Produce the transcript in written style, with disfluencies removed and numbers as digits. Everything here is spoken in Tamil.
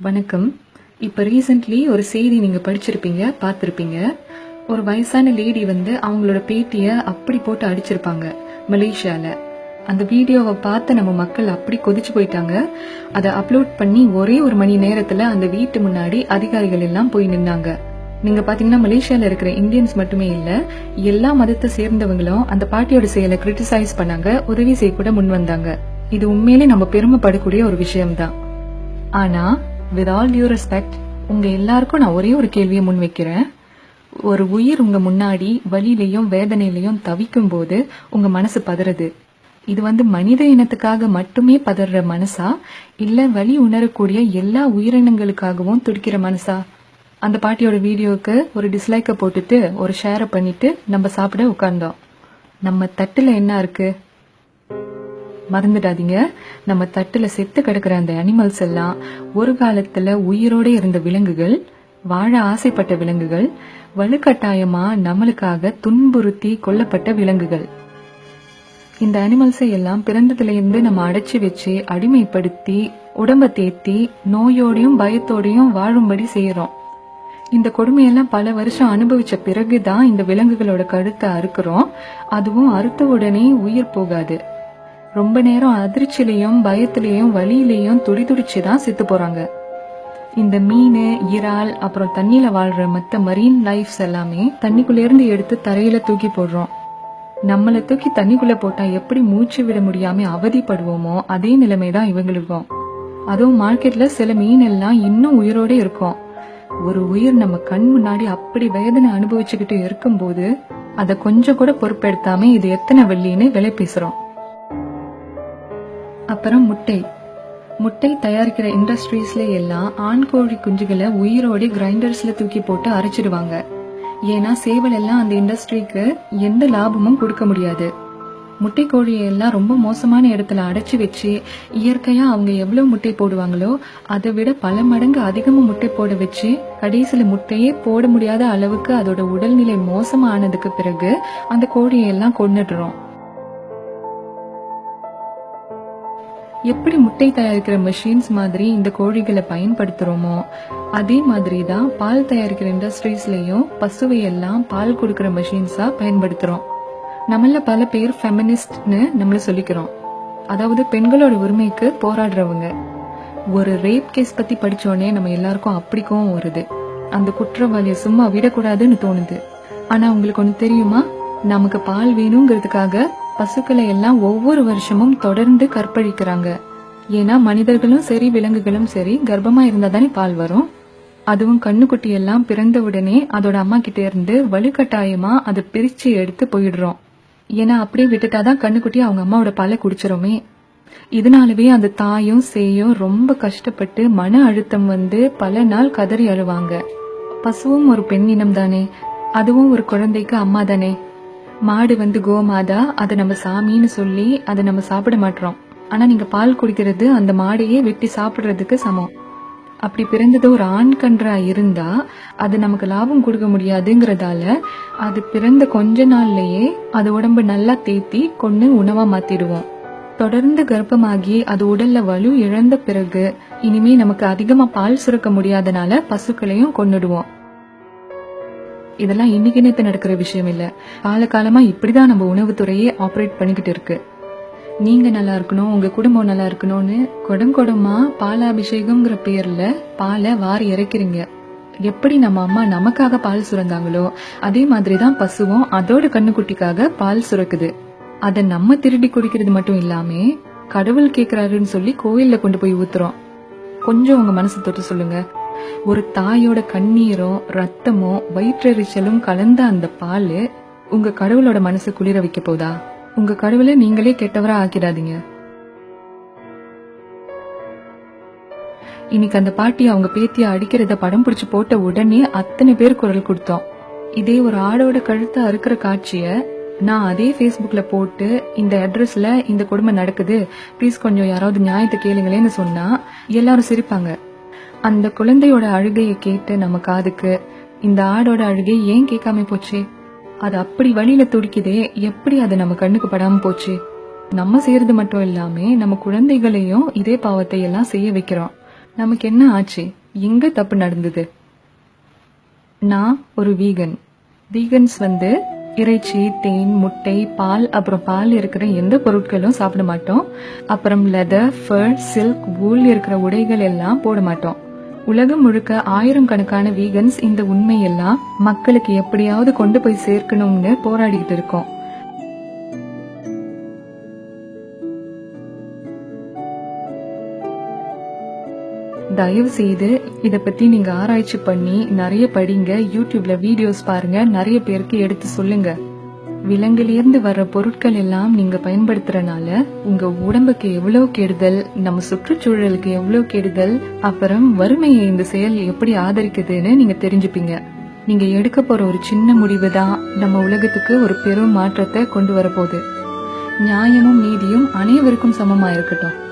வணக்கம். இப்போ ரீசெண்ட்லி ஒரு செய்தி நீங்க படிச்சிருப்பீங்க, பார்த்திருப்பீங்க. ஒரு வயசான லேடி அவங்களோட பேத்திய அப்படி போட்டு அடிச்சிருப்பாங்க மலேசியால. அந்த வீடியோவை பார்த்து நம்ம மக்கள் அப்படி கொதிச்சு போயிட்டாங்க. அதை அப்லோட் பண்ணி ஒரே ஒரு மணி நேரத்துல அந்த வீட்டு முன்னாடி அதிகாரிகள் எல்லாம் போய் நின்னாங்க. நீங்க பாத்தீங்கன்னா மலேசியால இருக்கிற இந்தியன்ஸ் மட்டுமே இல்ல, எல்லா மதத்தை சேர்ந்தவங்களும் அந்த பாட்டியோட செயலை கிரிட்டிசைஸ் பண்ணாங்க, உதவி செய்ய கூட முன் வந்தாங்க. இது உண்மையிலே நம்ம பெருமைப்படக்கூடிய ஒரு விஷயம்தான். ஆனா வித் ஆல் டியூ ரெஸ்பெக்ட், உங்க எல்லாருக்கும் நான் ஒரே ஒரு கேள்வியை முன் வைக்கிறேன். ஒரு உயிர் உங்க முன்னாடி வலியிலையும் வேதனையிலையும் தவிக்கும் போது உங்க மனசு பதறது. இது மனித இனத்துக்காக மட்டுமே பதற மனசா, இல்ல வலி உணரக்கூடிய எல்லா உயிரினங்களுக்காகவும் துடிக்கிற மனசா? அந்த பாட்டியோட வீடியோவுக்கு ஒரு டிஸ்லைக்க போட்டுட்டு ஒரு ஷேரை பண்ணிட்டு நம்ம சாப்பிட உட்கார்ந்தோம். நம்ம தட்டுல என்ன இருக்கு மறந்துடாதீங்க. நம்ம தட்டுல செத்து கிடக்கிற அந்த அனிமல்ஸ் எல்லாம் ஒரு காலத்துல உயிரோட இருந்த விலங்குகள், வாழ ஆசைப்பட்ட விலங்குகள், வலுக்கட்டாயமா நம்மளுக்காக துன்புறுத்தி கொல்லப்பட்ட விலங்குகள். இந்த அனிமல்ஸை எல்லாம் பிறந்ததுல இருந்து நம்ம அடைச்சி வச்சு அடிமைப்படுத்தி உடம்ப தேத்தி நோயோடையும் பயத்தோடையும் வாழும்படி செய்யறோம். இந்த கொடுமையெல்லாம் பல வருஷம் அனுபவிச்ச பிறகுதான் இந்த விலங்குகளோட கழுத்தை அறுக்கிறோம். அதுவும் அறுத்த உடனே உயிர் போகாது. ரொம்ப நேரம் அதிர்ச்சியிலையும் பயத்திலையும் வலியிலையும் துடிதுடிச்சுதான் செத்து போறாங்க. இந்த மீன், இறால், அப்புறம் தண்ணியில வாழ்ற மத்த மரீன் லைஃப்ஸ் எல்லாமே தண்ணிக்குள்ள இருந்து எடுத்து தரையில தூக்கி போடுறோம். நம்மளை தூக்கி தண்ணிக்குள்ள போட்டா எப்படி மூச்சு விட முடியாம அவதிப்படுவோமோ அதே நிலைமைதான் இவங்களுக்கும். அதுவும் மார்க்கெட்ல சில மீன் எல்லாம் இன்னும் உயிரோட இருக்கும். ஒரு உயிர் நம்ம கண் முன்னாடி அப்படி வேதனை அனுபவிச்சுக்கிட்டு இருக்கும் போது அதை கொஞ்சம் கூட பொறுப்பெடுத்தாம இது எத்தனை வெள்ளின்னு விலை பேசுறோம். அப்புறம் முட்டை தயாரிக்கிற இண்டஸ்ட்ரீஸ்ல எல்லாம் ஆண் கோழி குஞ்சுகளை உயிரோட கிரைண்டர்ஸ்ல தூக்கி போட்டு அரைச்சிடுவாங்க. ஏன்னா சேவல் எல்லாம் அந்த இண்டஸ்ட்ரிக்கு எந்த லாபமும் கொடுக்க முடியாது. முட்டை கோழியை எல்லாம் ரொம்ப மோசமான இடத்துல அடைச்சி வச்சு இயற்கையா அவங்க எவ்வளவு முட்டை போடுவாங்களோ அதை விட பல மடங்கு அதிகமா முட்டை போட வச்சு கடைசியில முட்டையே போட முடியாத அளவுக்கு அதோட உடல்நிலை மோசமானதுக்கு பிறகு அந்த கோழியை எல்லாம் கொன்னுடுறோம். எப்படி முட்டை தயாரிக்கிற மெஷின்ஸ் மாதிரி இந்த கோழிகளை பயன்படுத்துறோமோ அதே மாதிரி தான் பால் தயாரிக்கிற இண்டஸ்ட்ரீஸ்லயும் பசுவை எல்லாம் பால் கொடுக்கிற மெஷின்ஸா பயன்படுத்துறோம். நம்மள பல பேர் ஃபெமினிஸ்ட்னு நம்மள சொல்லிக்கிறோம், அதாவது பெண்களோட உரிமைக்கு போராடுறவங்க. ஒரு ரேப் கேஸ் பத்தி படிச்சோடனே நம்ம எல்லாருக்கும் அப்படி கோவம் வருது. அந்த குற்றவாளியை சும்மா விடக்கூடாதுன்னு தோணுது. ஆனா உங்களுக்கு ஒண்ணு தெரியுமா, நமக்கு பால் வேணுங்கிறதுக்காக பசுக்களை எல்லாம் ஒவ்வொரு வருஷமும் தொடர்ந்து கற்பழிக்கிறாங்க. ஏன்னா மனிதர்களும் சரி விலங்குகளும் சரி கர்ப்பமா இருந்தா தானே பால் வரும். அதுவும் கண்ணுக்குட்டி எல்லாம் பிறந்த உடனே அதோட அம்மா கிட்ட இருந்து வலுக்கட்டாயமா அதை பிரிச்சு எடுத்து போயிடுறோம். ஏன்னா அப்படியே விட்டுட்டாதான் கண்ணுக்குட்டி அவங்க அம்மாவோட பாலை குடிச்சிருமே. இதனாலவே அந்த தாயும் சேயும் ரொம்ப கஷ்டப்பட்டு மன அழுத்தம் பல நாள் கதறி அழுவாங்க. பசுவும் ஒரு பெண் இனம் தானே, அதுவும் ஒரு குழந்தைக்கு அம்மா தானே. மாடு கோமாதா, அதை நம்ம சாமின்னு சொல்லி அதை நம்ம சாப்பிட மாட்டோம். ஆனா நீங்க பால் குடிக்கிறது அந்த மாடையே வெட்டி சாப்பிடுறதுக்கு சமம். அப்படி பிறந்தது ஒரு ஆண் கன்றா இருந்தா அது நமக்கு லாபம் கொடுக்க முடியாதுங்கிறதால அது பிறந்த கொஞ்ச நாள்லயே அது உடம்பு நல்லா தேத்தி கொண்டு உணவா மாத்திடுவோம். தொடர்ந்து கர்ப்பமாகி அது உடல்ல வலு இழந்த பிறகு இனிமே நமக்கு அதிகமா பால் சுரக்க முடியாதனால பசுக்களையும் கொன்னுடுவோம். இதெல்லாம் இன்னைக்கு நேத்து நடக்கிற விஷயம் இல்ல, காலகாலமா இப்படிதான் நம்ம உணவுத்துறையே ஆப்ரேட் பண்ணிக்கிட்டு இருக்கு. நீங்க நல்லா இருக்கணும், உங்க குடும்பம் நல்லா இருக்கணும்னு குடமா பாலாபிஷேகம்ங்கிற பேர்ல பாலை வாரி இறைக்கிறீங்க. எப்படி நம்ம அம்மா நமக்காக பால் சுரந்தாங்களோ அதே மாதிரிதான் பசுவும் அதோட கண்ணுக்குட்டிக்காக பால் சுரக்குது. அதை நம்ம திருடி குடிக்கிறது மட்டும் இல்லாம கடவுள் கேக்குறாருன்னு சொல்லி கோயில்ல கொண்டு போய் ஊத்துறோம். கொஞ்சம் உங்க மனசு தொட்டு சொல்லுங்க, ஒரு தாயோட கண்ணீரும் ரத்தமும் வயிற்றெரிச்சலும் கலந்த அந்த பால் உங்க கடவுளோட மனசு குளிர வைக்க போதா? உங்க கடவுளை நீங்களே கெட்டவரா ஆக்கிடாதீங்க. இன்னைக்கு அந்த பாட்டி அவங்க பேத்திய அடிக்கிறத படம் பிடிச்சு போட்ட உடனே அத்தனை பேர் குரல் கொடுத்தோம். இதே ஒரு ஆடோட கழுத்தை அறுக்கிற காட்சிய நான் அதே Facebookல போட்டு இந்த அட்ரஸ்ல இந்த கொடுமை நடக்குது, ப்ளீஸ் கொஞ்சம் யாராவது நியாயத்தை கேளுங்களேன்னு சொன்னா எல்லாரும் சிரிப்பாங்க. அந்த குழந்தையோட அழுகையை கேட்டு நம்ம காதுக்கு இந்த ஆடோட அழுகை ஏன் கேட்காம போச்சு? அது அப்படி வழியில துடிக்குதே, எப்படி அது நம்ம கண்ணுக்கு படாம போச்சு? நம்ம செய்யறது மட்டும் இல்லாம நம்ம குழந்தைகளையும் இதே பாவத்தை எல்லாம் செய்ய வைக்கிறோம். நமக்கு என்ன ஆச்சு? எங்க தப்பு நடந்தது? நான் ஒரு வீகன். வீகன்ஸ் இறைச்சி, தேன், முட்டை, பால், அப்புறம் பால் இருக்கிற எந்த பொருட்களும் சாப்பிட மாட்டோம். அப்புறம் லெதர், ஃபர், சில்க், வூல் இருக்கிற உடைகள் எல்லாம் போட மாட்டோம். உலகம் முழுக்க ஆயிரக்கணக்கான வீகன்ஸ் இந்த உண்மையெல்லாம் மக்களுக்கு எப்படியாவது கொண்டு போய் சேர்க்கணும்னு போராடிட்டு இருக்கோம். தயவு செய்து இத பத்தி நீங்க ஆராய்ச்சி பண்ணி நிறைய படிங்க, யூடியூப்ல வீடியோஸ் பாருங்க, நிறைய பேருக்கு எடுத்து சொல்லுங்க. விலங்கிலிருந்து வர்ற பொருட்கள் எல்லாம் நீங்க பயன்படுத்துறனால உங்க உடம்புக்கு எவ்வளவு கெடுதல், நம்ம சுற்றுச்சூழலுக்கு எவ்வளவு கெடுதல், அப்புறம் வறுமையை இந்த செயல் எப்படி ஆதரிக்குதுன்னு நீங்க தெரிஞ்சுப்பீங்க. நீங்க எடுக்க போற ஒரு சின்ன முடிவு தான் நம்ம உலகத்துக்கு ஒரு பெரும் மாற்றத்தை கொண்டு வரப்போகுது. நியாயமும் நீதியும் அனைவருக்கும் சமமா இருக்கட்டும்.